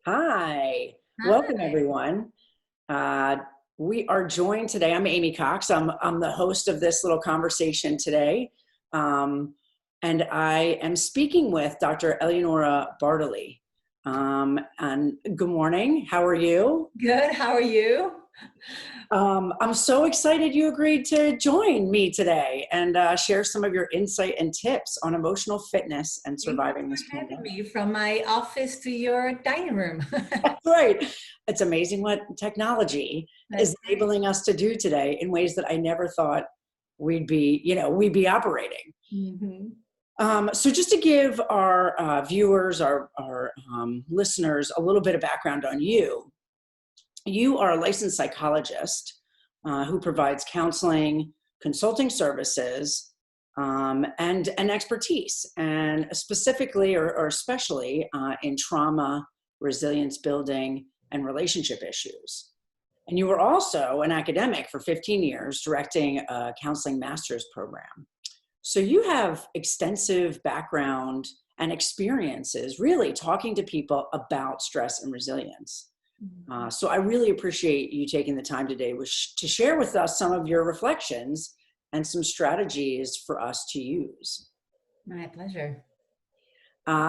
Hi, welcome Hi. everyone. Uh, we are joined today. I'm Amy Cox. I'm the host of this little conversation today. Um, and I am speaking with Dr. Eleonora Bartley. And good morning. How are you? Good. How are you? I'm so excited you agreed to join me today and share some of your insight and tips on emotional fitness and Thank you surviving this for having pandemic. me from my office to your dining room. Right. It's amazing what technology That's is enabling us to do today in ways that I never thought we'd be operating. hmm So just to give our viewers, our listeners a little bit of background on you, you are a licensed psychologist who provides counseling, consulting services, and expertise, and specifically or especially in trauma, resilience building, and relationship issues. And you were also an academic for 15 years, directing a counseling master's program. So you have extensive background and experiences really talking to people about stress and resilience. So I really appreciate you taking the time today to share with us some of your reflections and some strategies for us to use. My pleasure.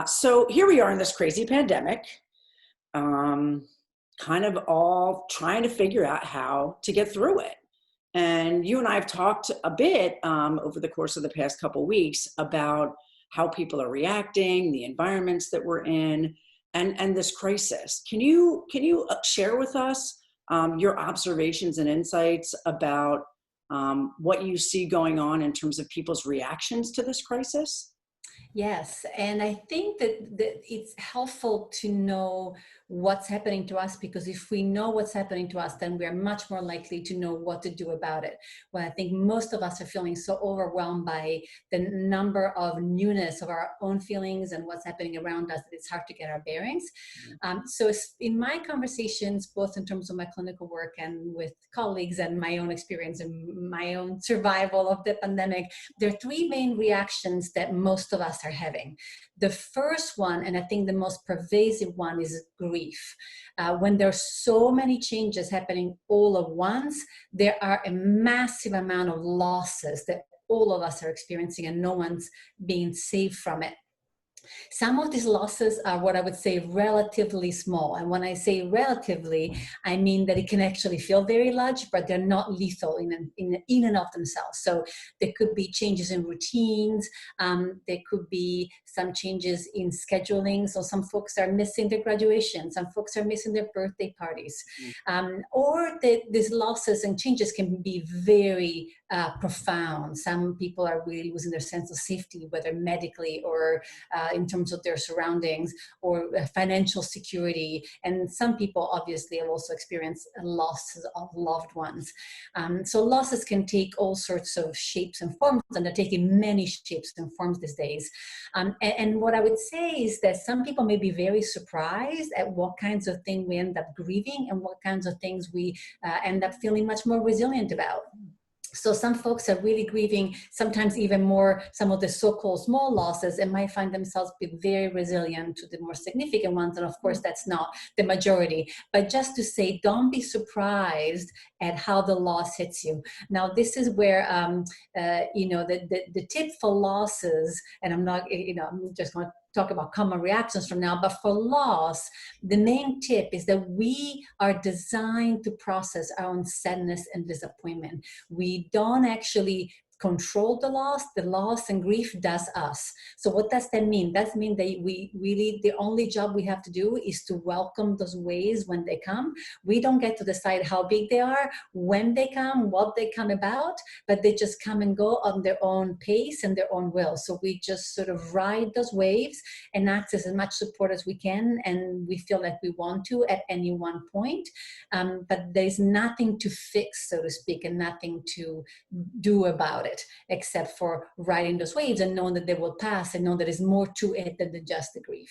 So here we are in this crazy pandemic, um, kind of all trying to figure out how to get through it. And you and I have talked a bit over the course of the past couple of weeks about how people are reacting, the environments that we're in, and this crisis. Can you share with us your observations and insights about what you see going on in terms of people's reactions to this crisis? Yes, and I think that it's helpful to know what's happening to us, because if we know what's happening to us, then we are much more likely to know what to do about it. Well, I think most of us are feeling so overwhelmed by the number of newness of our own feelings and what's happening around us that it's hard to get our bearings. In my conversations, both in terms of my clinical work and with colleagues and my own experience and my own survival of the pandemic, there are three main reactions that most of us are having. The first one, and I think the most pervasive one, is grief. When there's so many changes happening all at once, there are a massive amount of losses that all of us are experiencing, and no one's being saved from it. Some of these losses are what I would say relatively small. And when I say relatively, I mean that it can actually feel very large, but they're not lethal in and of themselves. So there could be changes in routines. There could be some changes in scheduling. So some folks are missing their graduation. Some folks are missing their birthday parties. These losses and changes can be very profound. Some people are really losing their sense of safety, whether medically or in terms of their surroundings, or financial security. And some people obviously have also experienced losses of loved ones. So losses can take all sorts of shapes and forms, and they're taking many shapes and forms these days. And what I would say is that some people may be very surprised at what kinds of things we end up grieving and what kinds of things we end up feeling much more resilient about. So some folks are really grieving, sometimes even more, some of the so-called small losses, and might find themselves be very resilient to the more significant ones. And of course, that's not the majority. But just to say, don't be surprised at how the loss hits you. Now, this is where, the tip for losses, and I'm just going to talk about common reactions from now, but for loss, the main tip is that we are designed to process our own sadness and disappointment. We don't actually control the loss and grief does us. So what does that mean? That means that we really, the only job we have to do is to welcome those waves when they come. We don't get to decide how big they are, when they come, what they come about, but they just come and go on their own pace and their own will. So we just sort of ride those waves and access as much support as we can, and we feel like we want to at any one point. But there's nothing to fix, so to speak, and nothing to do about it, except for riding those waves and knowing that they will pass and know that there's more to it than just the grief.